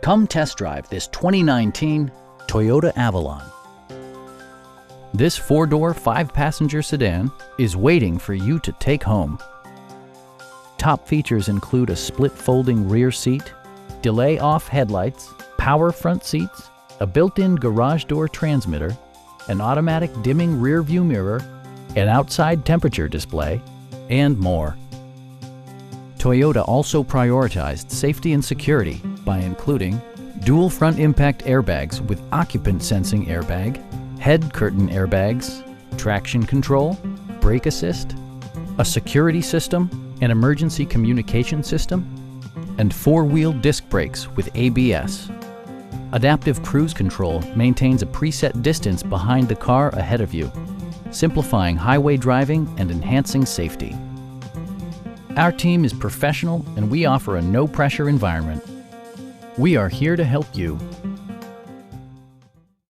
Come test drive this 2019 Toyota Avalon. This 4-door, 5-passenger sedan is waiting for you to take home. Top features include a split folding rear seat, delay-off headlights, power front seats, a built-in garage door transmitter, an automatic dimming rear-view mirror, an outside temperature display, and more. Toyota also prioritized safety and security by including dual front impact airbags with occupant sensing airbag, head curtain airbags, traction control, brake assist, a security system, an emergency communication system, and 4-wheel disc brakes with ABS. Adaptive Cruise Control maintains a preset distance behind the car ahead of you, simplifying highway driving and enhancing safety. Our team is professional and we offer a no-pressure environment. We are here to help you.